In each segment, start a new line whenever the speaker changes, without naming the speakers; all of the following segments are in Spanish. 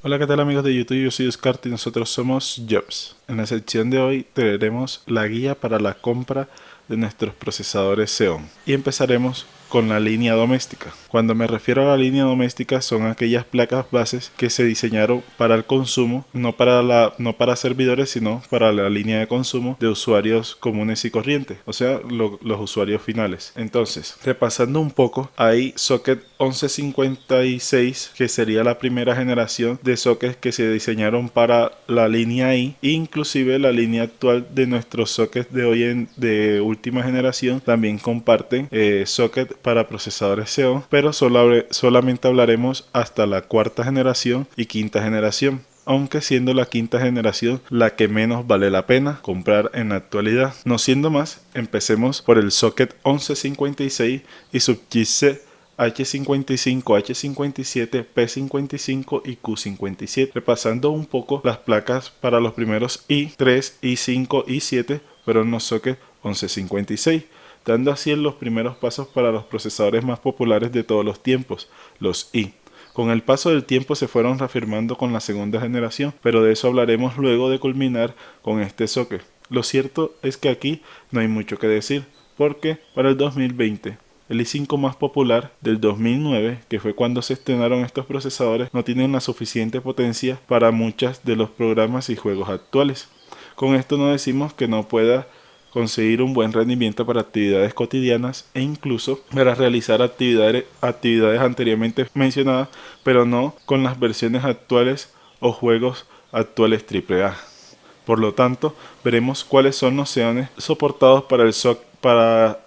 Hola, ¿qué tal amigos de YouTube? Yo soy Oscar y nosotros somos Jobs. En la sección de hoy traeremos la guía para la compra de nuestros procesadores Xeon y empezaremos con la línea doméstica. Cuando me refiero a la línea doméstica son aquellas placas bases que se diseñaron para el consumo, no para servidores, sino para la línea de consumo de usuarios comunes y corrientes, o sea, los usuarios finales. Entonces, repasando un poco, hay socket 1156, que sería la primera generación de sockets que se diseñaron para la línea I, inclusive la línea actual de nuestros sockets de última generación también comparten socket para procesadores Xeon, pero solamente hablaremos hasta la cuarta generación y quinta generación, aunque siendo la quinta generación la que menos vale la pena comprar en la actualidad. No siendo más, empecemos por el socket 1156 y su chipset H55, H57, P55 y Q57, repasando un poco las placas para los primeros i3, i5, i7 fueron los sockets 1156, dando así los primeros pasos para los procesadores más populares de todos los tiempos, los i. Con el paso del tiempo se fueron reafirmando con la segunda generación, pero de eso hablaremos luego de culminar con este socket. Lo cierto es que aquí no hay mucho que decir, porque para el 2020 el i5 más popular del 2009, que fue cuando se estrenaron estos procesadores, no tienen la suficiente potencia para muchos de los programas y juegos actuales. Con esto no decimos que no pueda conseguir un buen rendimiento para actividades cotidianas e incluso para realizar actividades anteriormente mencionadas, pero no con las versiones actuales o juegos actuales AAA. Por lo tanto, veremos cuáles son los xeones soportados para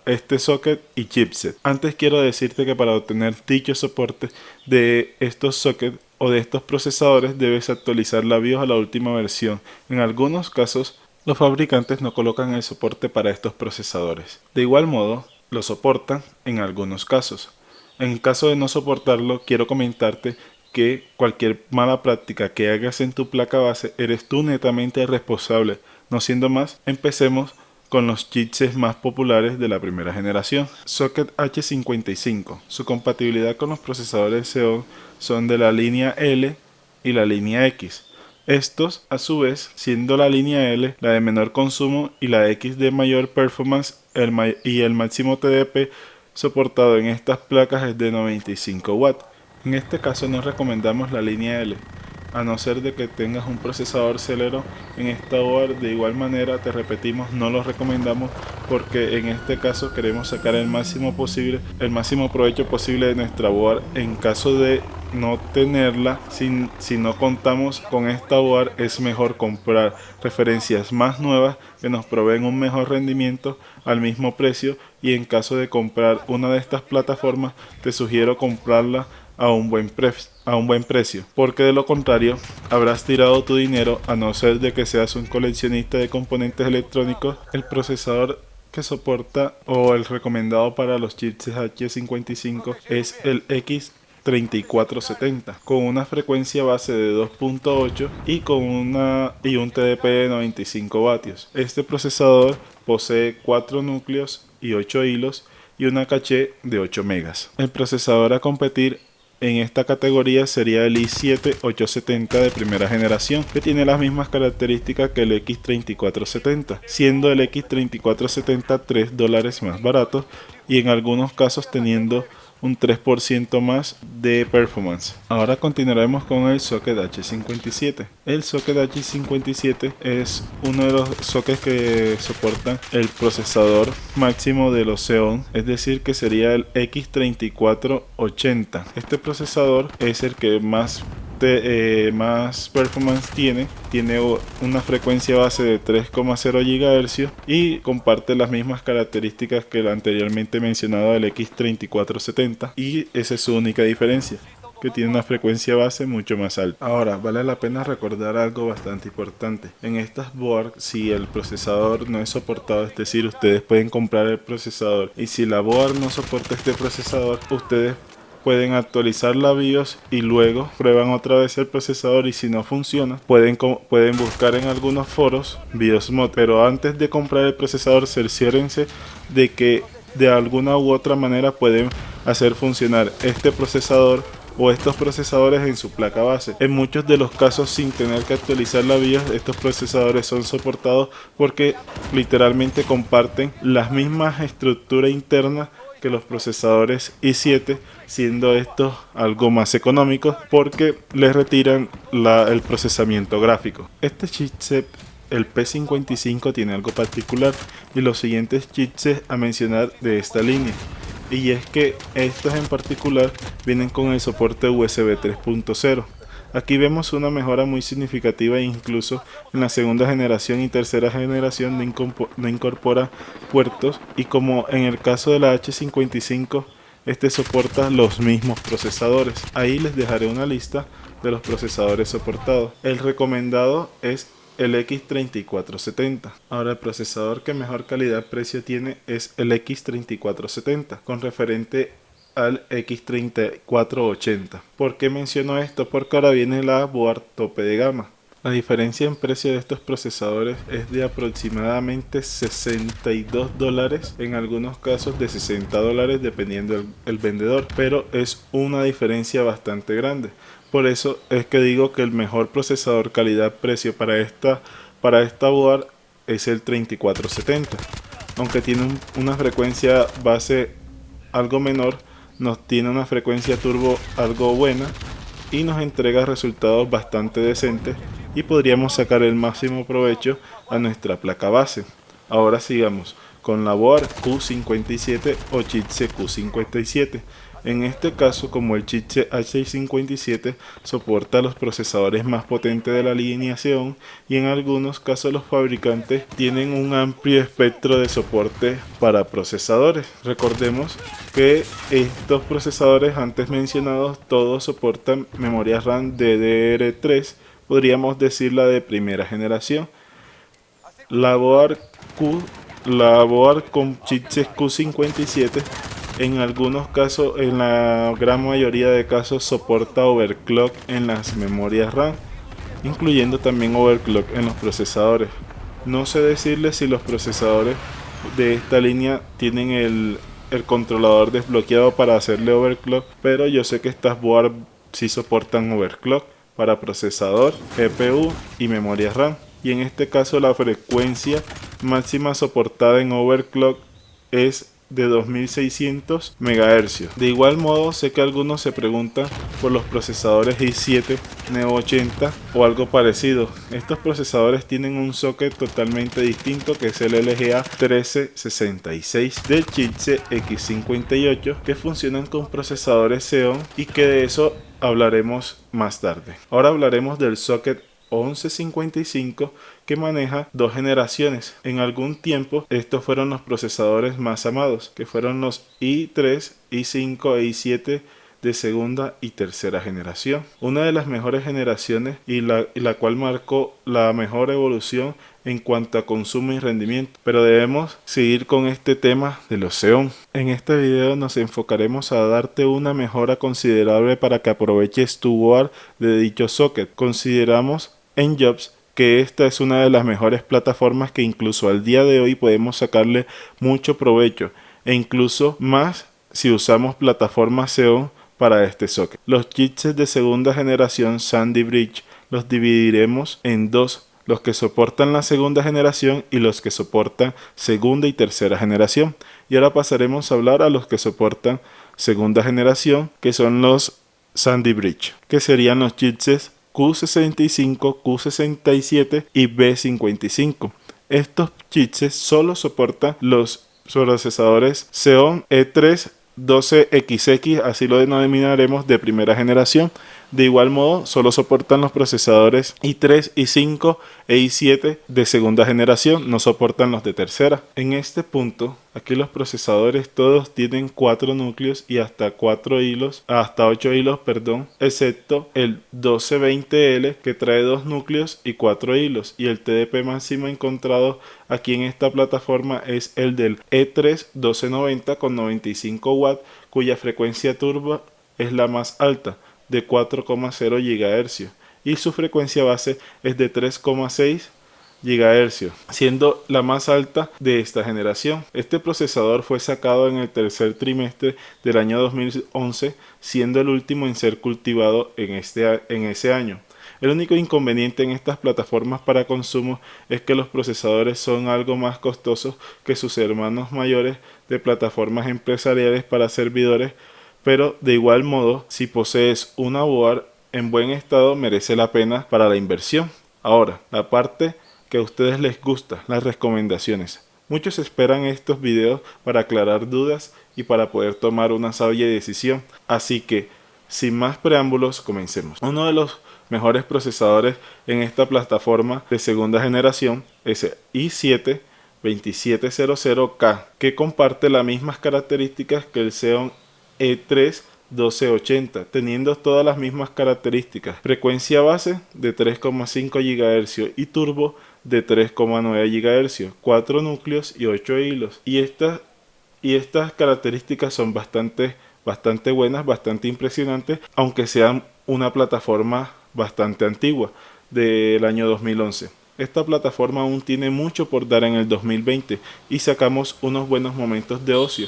este socket y chipset. Antes quiero decirte que para obtener dicho soporte de estos sockets o de estos procesadores debes actualizar la BIOS a la última versión. En algunos casos, los fabricantes no colocan el soporte para estos procesadores. De igual modo, lo soportan en algunos casos. En caso de no soportarlo, quiero comentarte que cualquier mala práctica que hagas en tu placa base eres tú netamente responsable. No siendo más, empecemos con los chipsets más populares de la primera generación. Socket H55. Su compatibilidad con los procesadores Xeon son de la línea L y la línea X. Estos, a su vez, siendo la línea L la de menor consumo y la X de mayor performance, y el máximo TDP soportado en estas placas es de 95 watts. En este caso no recomendamos la línea L, a no ser de que tengas un procesador Celeron en esta board. De igual manera, te repetimos, no lo recomendamos porque en este caso queremos sacar el máximo provecho posible de nuestra board. En caso de no tenerla, si no contamos con esta board, es mejor comprar referencias más nuevas que nos proveen un mejor rendimiento al mismo precio, y en caso de comprar una de estas plataformas te sugiero comprarla a un buen precio, porque de lo contrario habrás tirado tu dinero, a no ser de que seas un coleccionista de componentes electrónicos. El procesador que soporta o el recomendado para los chips H55 es el X3470 con una frecuencia base de 2.8 y un TDP de 95 vatios. Este procesador posee 4 núcleos y 8 hilos y una caché de 8 megas. El procesador a competir en esta categoría sería el i7-870 de primera generación, que tiene las mismas características que el X3470, siendo el X3470 $3 más barato y en algunos casos teniendo un 3% más de performance. Ahora continuaremos con el socket H57. El socket H57 es uno de los sockets que soportan el procesador máximo de los Xeon, es decir, que sería el X3480. Este procesador es el que más performance tiene una frecuencia base de 3,0 GHz y comparte las mismas características que el anteriormente mencionado del X3470, y esa es su única diferencia, que tiene una frecuencia base mucho más alta. Ahora, vale la pena recordar algo bastante importante. En estas boards, si el procesador no es soportado, es decir, ustedes pueden comprar el procesador, y si la board no soporta este procesador, ustedes pueden actualizar la BIOS y luego prueban otra vez el procesador, y si no funciona pueden buscar en algunos foros BIOS mod, pero antes de comprar el procesador cerciórense de que de alguna u otra manera pueden hacer funcionar este procesador o estos procesadores en su placa base. En muchos de los casos, sin tener que actualizar la BIOS, estos procesadores son soportados porque literalmente comparten las mismas estructuras internas que los procesadores i7, siendo estos algo más económicos porque les retiran el procesamiento gráfico. Este chipset, el P55, tiene algo particular y los siguientes chipsets a mencionar de esta línea, y es que estos en particular vienen con el soporte USB 3.0. Aquí vemos una mejora muy significativa e incluso en la segunda generación y tercera generación no incorpora puertos, y como en el caso de la H55, este soporta los mismos procesadores. Ahí les dejaré una lista de los procesadores soportados. El recomendado es el X3470. Ahora, el procesador que mejor calidad-precio tiene es el X3470 con referente al X3480. ¿Por qué menciono esto? Porque ahora viene la board tope de gama. La diferencia en precio de estos procesadores es de aproximadamente $62, en algunos casos de $60 dependiendo el vendedor, pero es una diferencia bastante grande. Por eso es que digo que el mejor procesador calidad-precio para esta board es el 3470. Aunque tiene una frecuencia base algo menor, nos tiene una frecuencia turbo algo buena y nos entrega resultados bastante decentes y podríamos sacar el máximo provecho a nuestra placa base. Ahora sigamos con la board Q57 o chipset Q57. En este caso, como el chipset H57 soporta los procesadores más potentes de la línea Xeon, y en algunos casos los fabricantes tienen un amplio espectro de soporte para procesadores. Recordemos que estos procesadores antes mencionados todos soportan memoria RAM DDR3, podríamos decirla de primera generación. La board con chipset Q57 en algunos casos, en la gran mayoría de casos, soporta overclock en las memorias RAM, incluyendo también overclock en los procesadores. No sé decirles si los procesadores de esta línea tienen el controlador desbloqueado para hacerle overclock, pero yo sé que estas board sí soportan overclock para procesador, GPU y memoria RAM. Y en este caso la frecuencia máxima soportada en overclock es de 2600 MHz. De igual modo, sé que algunos se preguntan por los procesadores i7 Neo 80 o algo parecido. Estos procesadores tienen un socket totalmente distinto, que es el LGA 1366 del chipset X58, que funcionan con procesadores Xeon y que de eso hablaremos más tarde. Ahora hablaremos del socket 1155, que maneja dos generaciones. En algún tiempo estos fueron los procesadores más amados, que fueron los i3, i5 e i7 de segunda y tercera generación. Una de las mejores generaciones y la cual marcó la mejor evolución en cuanto a consumo y rendimiento. Pero debemos seguir con este tema de los Xeon. En este video nos enfocaremos a darte una mejora considerable para que aproveches tu board de dicho socket. Consideramos en Jobs que esta es una de las mejores plataformas que incluso al día de hoy podemos sacarle mucho provecho, e incluso más si usamos plataformas Xeon para este socket. Los chipsets de segunda generación Sandy Bridge los dividiremos en dos: los que soportan la segunda generación y los que soportan segunda y tercera generación. Y ahora pasaremos a hablar a los que soportan segunda generación, que son los Sandy Bridge, que serían los chipsets Q65, Q67 y B55. Estos chipsets solo soportan los procesadores Xeon E3 12XX, así lo denominaremos, de primera generación. De igual modo, solo soportan los procesadores i3, i5 e i7 de segunda generación, no soportan los de tercera. En este punto, aquí los procesadores todos tienen 4 núcleos y hasta 8 hilos, excepto el 1220L, que trae 2 núcleos y 4 hilos, y el TDP máximo encontrado aquí en esta plataforma es el del E3 1290 con 95 watts, cuya frecuencia turbo es la más alta, de 4,0 GHz, y su frecuencia base es de 3,6 GHz, siendo la más alta de esta generación. Este procesador fue sacado en el tercer trimestre del año 2011, siendo el último en ser cultivado en ese año. El único inconveniente en estas plataformas para consumo es que los procesadores son algo más costosos que sus hermanos mayores de plataformas empresariales para servidores, pero de igual modo, si posees una board en buen estado, merece la pena para la inversión. Ahora, la parte que a ustedes les gusta, las recomendaciones. Muchos esperan estos videos para aclarar dudas y para poder tomar una sabia decisión. Así que, sin más preámbulos, comencemos. Uno de los mejores procesadores en esta plataforma de segunda generación es el i7 2700K, que comparte las mismas características que el Xeon E3 1280, teniendo todas las mismas características: frecuencia base de 3,5 GHz y turbo de 3,9 GHz, 4 núcleos y 8 hilos. Y estas características son bastante buenas, bastante impresionantes, aunque sean una plataforma bastante antigua, del año 2011. Esta plataforma aún tiene mucho por dar en el 2020 y sacamos unos buenos momentos de ocio.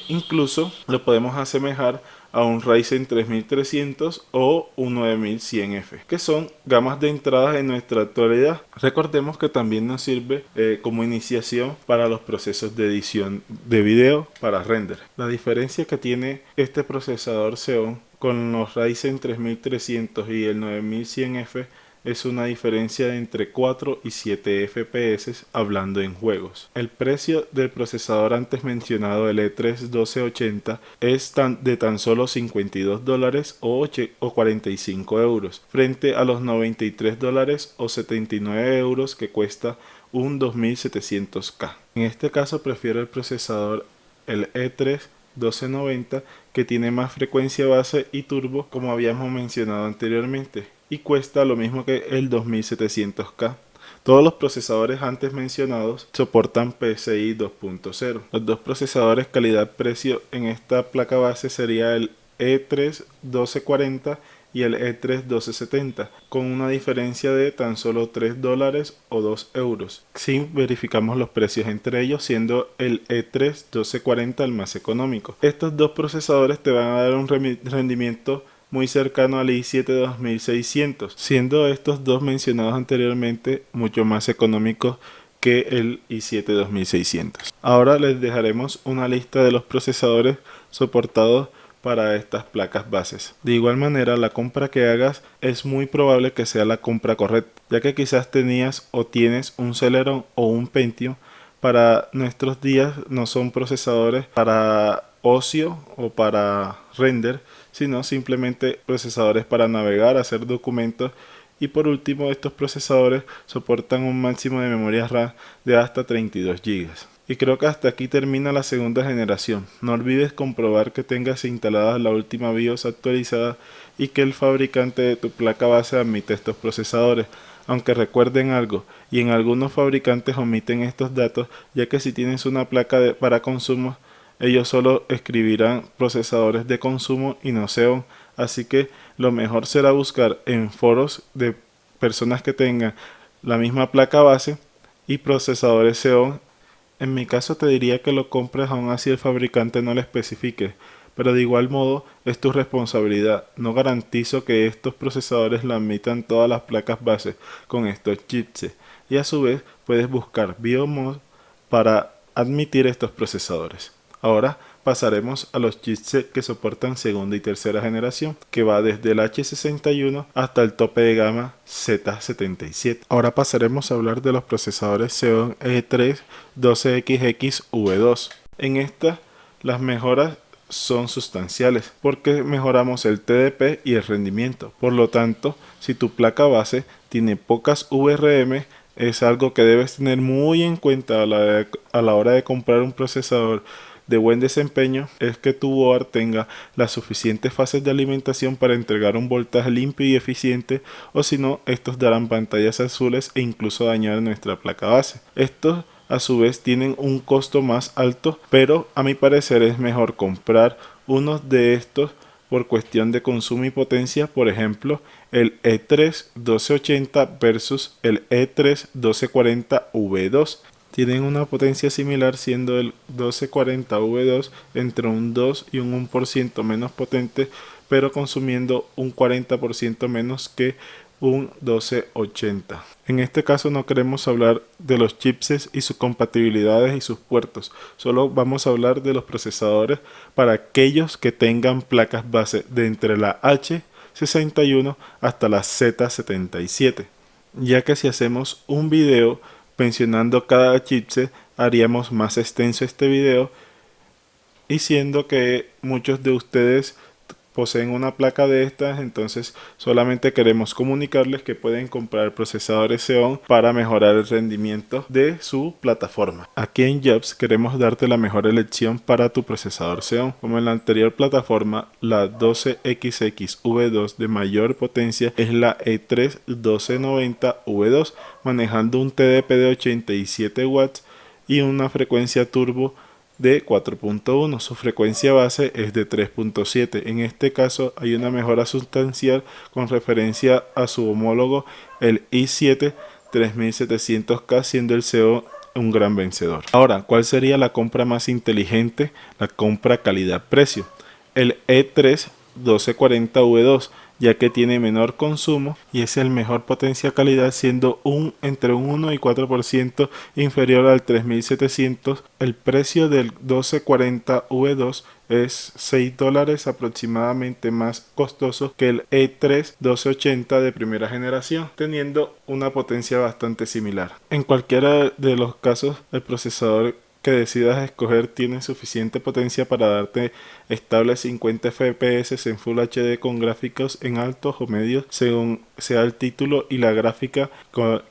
Incluso lo podemos asemejar a un Ryzen 3300 o un 9100F, que son gamas de entrada en nuestra actualidad. Recordemos que también nos sirve como iniciación para los procesos de edición de video para render. La diferencia que tiene este procesador Xeon con los Ryzen 3300 y el 9100F es una diferencia de entre 4 y 7 FPS hablando en juegos. El precio del procesador antes mencionado, el E3 1280, es de tan solo $52 o 45 euros, frente a los $93 o 79 euros que cuesta un 2700K. En este caso prefiero el procesador, el E3 1290, que tiene más frecuencia base y turbo, como habíamos mencionado anteriormente, y cuesta lo mismo que el 2700K. Todos los procesadores antes mencionados soportan PCI 2.0. Los dos procesadores calidad-precio en esta placa base sería el E3 1240 y el E3 1270, con una diferencia de tan solo $3 o 2 euros, si verificamos los precios entre ellos, siendo el E3 1240 el más económico. Estos dos procesadores te van a dar un rendimiento muy cercano al i7 2600, siendo estos dos mencionados anteriormente mucho más económicos que el i7 2600. Ahora les dejaremos una lista de los procesadores soportados para estas placas bases. De igual manera, la compra que hagas es muy probable que sea la compra correcta, ya que quizás tenías o tienes un Celeron o un Pentium. Para nuestros días no son procesadores para ocio o para render, sino simplemente procesadores para navegar, hacer documentos. Y por último, estos procesadores soportan un máximo de memoria RAM de hasta 32 GB. Y creo que hasta aquí termina la segunda generación. No olvides comprobar que tengas instalada la última BIOS actualizada y que el fabricante de tu placa base admite estos procesadores. Aunque recuerden algo, y en algunos fabricantes omiten estos datos, ya que si tienes una placa para consumo, ellos solo escribirán procesadores de consumo y no Xeon. Así que lo mejor será buscar en foros de personas que tengan la misma placa base y procesadores Xeon. En mi caso te diría que lo compres aun así el fabricante no lo especifique, pero de igual modo es tu responsabilidad. No garantizo que estos procesadores lo admitan todas las placas base con estos chipsets, y a su vez puedes buscar BIOS para admitir estos procesadores. Ahora pasaremos a los chipsets que soportan segunda y tercera generación, que va desde el H61 hasta el tope de gama Z77. Ahora pasaremos a hablar de los procesadores Xeon E3 12XX-V2. En esta, las mejoras son sustanciales porque mejoramos el TDP y el rendimiento. Por lo tanto, si tu placa base tiene pocas VRM, es algo que debes tener muy en cuenta a la hora de comprar un procesador de buen desempeño, es que tu board tenga las suficientes fases de alimentación para entregar un voltaje limpio y eficiente, o si no, estos darán pantallas azules e incluso dañar nuestra placa base. Estos a su vez tienen un costo más alto, pero a mi parecer es mejor comprar unos de estos por cuestión de consumo y potencia, por ejemplo, el E3 1280 versus el E3 1240 V2. Tienen una potencia similar, siendo el 1240 V2 entre un 2 y un 1% menos potente, pero consumiendo un 40% menos que un 1280. En este caso no queremos hablar de los chipsets y sus compatibilidades y sus puertos, solo vamos a hablar de los procesadores para aquellos que tengan placas base de entre la H61 hasta la Z77, ya que si hacemos un video mencionando cada chipset haríamos más extenso este video, y siendo que muchos de ustedes poseen una placa de estas, entonces solamente queremos comunicarles que pueden comprar procesadores Xeon para mejorar el rendimiento de su plataforma. Aquí en Jobs queremos darte la mejor elección para tu procesador Xeon. Como en la anterior plataforma, la 12XX V2 de mayor potencia es la E3 1290 V2, manejando un TDP de 87 watts y una frecuencia turbo de 4.1. Su frecuencia base es de 3.7. En este caso hay una mejora sustancial con referencia a su homólogo el i7 3700K, siendo el Xeon un gran vencedor. Ahora, ¿cuál sería la compra más inteligente? La compra calidad-precio. El E3 1240 V2, ya que tiene menor consumo y es el mejor potencia-calidad, siendo entre un 1 y 4% inferior al 3700. El precio del 1240 V2 es $6 aproximadamente más costoso que el E3 1280 de primera generación, teniendo una potencia bastante similar. En cualquiera de los casos, el procesador que decidas escoger tiene suficiente potencia para darte estables 50 FPS en Full HD con gráficos en altos o medios según sea el título y la gráfica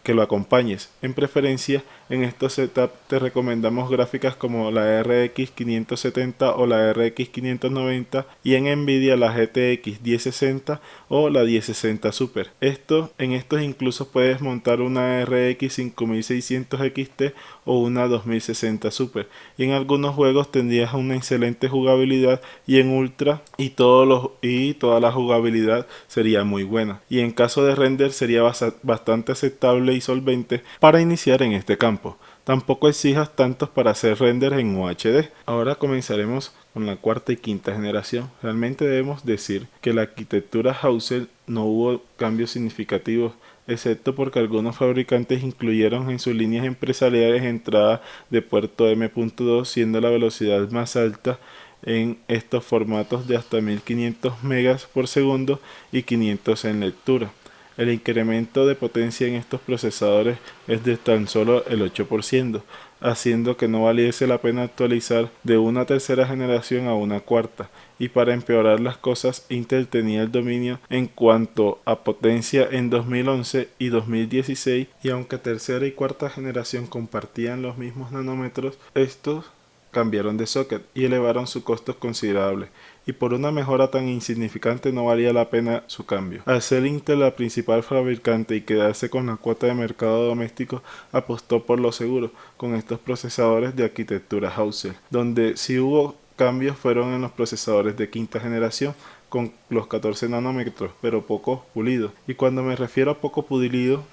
que lo acompañes. En preferencia, en estos setups te recomendamos gráficas como la RX 570 o la RX 590, y en Nvidia la GTX 1060 o la 1060 Super. En estos incluso puedes montar una RX 5600 XT o una 2060 Super, y en algunos juegos tendrías una excelente jugabilidad, y en Ultra toda la jugabilidad sería muy buena, y en caso de render sería bastante aceptable y solvente para iniciar en este campo. Tampoco exijas tantos para hacer render en UHD. Ahora comenzaremos con la cuarta y quinta generación. Realmente debemos decir que la arquitectura Housel no hubo cambios significativos, excepto porque algunos fabricantes incluyeron en sus líneas empresariales entrada de puerto M.2, siendo la velocidad más alta en estos formatos de hasta 1500 megas por segundo y 500 en lectura. El incremento de potencia en estos procesadores es de tan solo el 8%, haciendo que no valiese la pena actualizar de una tercera generación a una cuarta. Y para empeorar las cosas, Intel tenía el dominio en cuanto a potencia en 2011 y 2016, y aunque tercera y cuarta generación compartían los mismos nanómetros, estos cambiaron de socket y elevaron sus costos considerables, y por una mejora tan insignificante no valía la pena su cambio. Al ser Intel la principal fabricante y quedarse con la cuota de mercado doméstico, apostó por lo seguro con estos procesadores de arquitectura Housel, donde si hubo cambios fueron en los procesadores de quinta generación con los 14 nanómetros, pero poco pulido. Y cuando me refiero a poco pulido,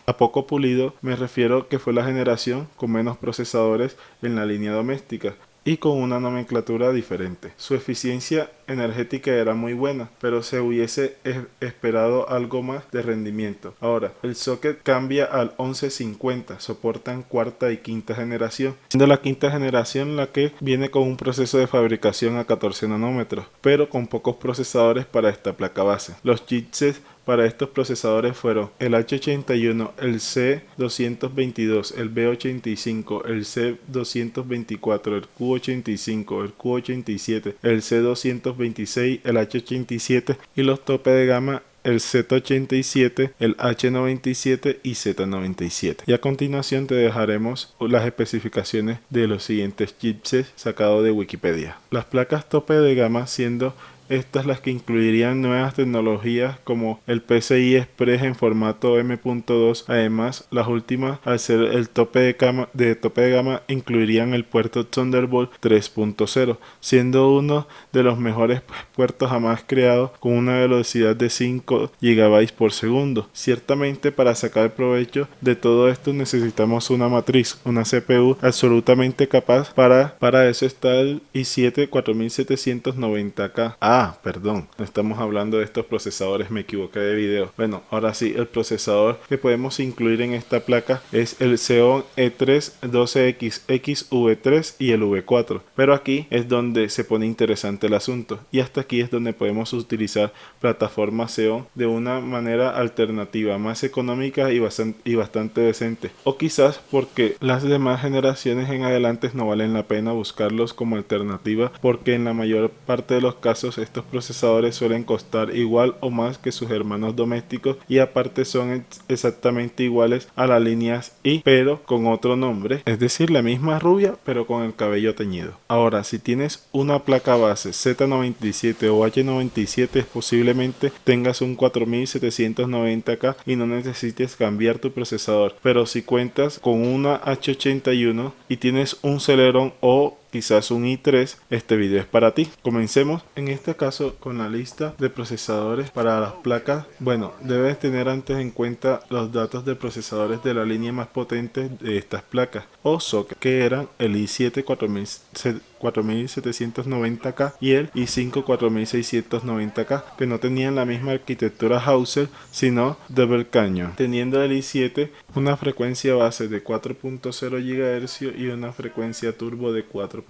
me refiero que fue la generación con menos procesadores en la línea doméstica y con una nomenclatura diferente. Su eficiencia energética era muy buena, pero se hubiese esperado algo más de rendimiento. Ahora, el socket cambia al 1150, soportan cuarta y quinta generación, siendo la quinta generación la que viene con un proceso de fabricación a 14 nanómetros, pero con pocos procesadores para esta placa base. Los chipsets para estos procesadores fueron el H81, el C222, el B85, el C224, el Q85, el Q87, el C226, el H87 y los tope de gama el Z87, el H97 y Z97. Y a continuación te dejaremos las especificaciones de los siguientes chipsets sacados de Wikipedia. Las placas tope de gama siendo estas las que incluirían nuevas tecnologías como el PCI Express en formato M.2. Además, las últimas, al ser el tope de gama, incluirían el puerto Thunderbolt 3.0, siendo uno de los mejores puertos jamás creados, con una velocidad de 5 GB por segundo. Ciertamente, para sacar provecho de todo esto necesitamos una matriz, una CPU absolutamente capaz. Para eso está el i7 4790K. Perdón, no estamos hablando de estos procesadores, me equivoqué de video. Bueno, ahora sí, el procesador que podemos incluir en esta placa es el Xeon E3 12XX V3 y el V4, pero aquí es donde se pone interesante el asunto, y hasta aquí es donde podemos utilizar plataformas Xeon de una manera alternativa, más económica y bastante decente, o quizás porque las demás generaciones en adelante no valen la pena buscarlos como alternativa, porque en la mayor parte de los casos estos procesadores suelen costar igual o más que sus hermanos domésticos, y aparte son exactamente iguales a las líneas i, pero con otro nombre, es decir, la misma rubia pero con el cabello teñido. Ahora, si tienes una placa base Z97 o H97, posiblemente tengas un 4790K y no necesites cambiar tu procesador, pero si cuentas con una H81 y tienes un Celeron o quizás un i3, este video es para ti. Comencemos en este caso con la lista de procesadores para las placas. Bueno, debes tener antes en cuenta los datos de procesadores de la línea más potente de estas placas o socket, que eran el i7 4790K y el i5 4690K, que no tenían la misma arquitectura Hauser sino Double Canyon, teniendo el i7 una frecuencia base de 4.0 GHz y una frecuencia turbo de 4.4,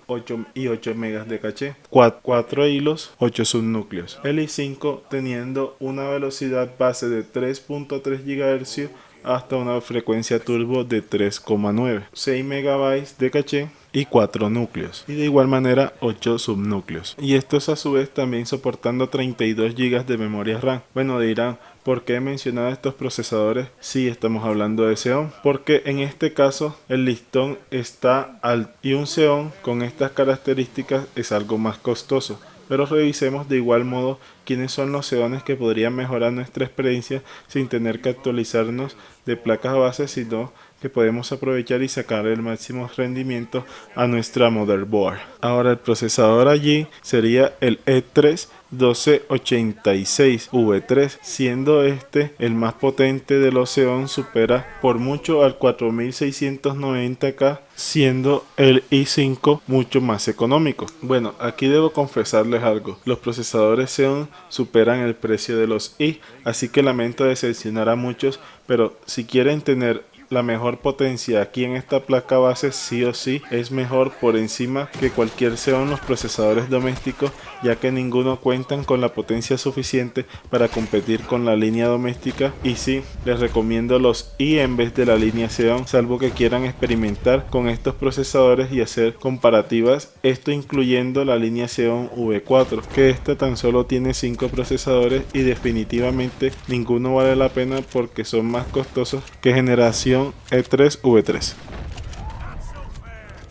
8 y 8 megas de caché, 4 hilos, 8 subnúcleos. El i5 teniendo una velocidad base de 3.3 GHz hasta una frecuencia turbo de 3,9, 6 megabytes de caché y 4 núcleos, y de igual manera 8 subnúcleos, y estos a su vez también soportando 32 GB de memoria RAM. Bueno, dirán, ¿por qué he mencionado estos procesadores si estamos hablando de Xeon? Porque en este caso el listón está alto y un Xeon con estas características es algo más costoso. Pero revisemos de igual modo quiénes son los Xeones que podrían mejorar nuestra experiencia sin tener que actualizarnos de placas base, sino que podemos aprovechar y sacar el máximo rendimiento a nuestra motherboard. Ahora, el procesador allí sería el E3 1286V3, siendo este el más potente de los Xeon, supera por mucho al 4690K, siendo el i5 mucho más económico. Bueno, aquí debo confesarles algo, los procesadores Xeon superan el precio de los i, así que lamento decepcionar a muchos, pero si quieren tener la mejor potencia aquí en esta placa base, sí o sí es mejor por encima que cualquier Xeon los procesadores domésticos, ya que ninguno cuentan con la potencia suficiente para competir con la línea doméstica, y sí, les recomiendo los i en vez de la línea Xeon, salvo que quieran experimentar con estos procesadores y hacer comparativas, esto incluyendo la línea Xeon V4, que esta tan solo tiene 5 procesadores y definitivamente ninguno vale la pena porque son más costosos que generación E3 V3.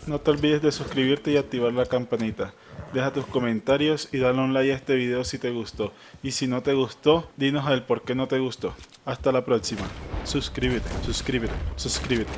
No te olvides de suscribirte y activar la campanita. Deja tus comentarios y dale un like a este video si te gustó. Y si no te gustó, dinos el por qué no te gustó. Hasta la próxima. Suscríbete, suscríbete, suscríbete.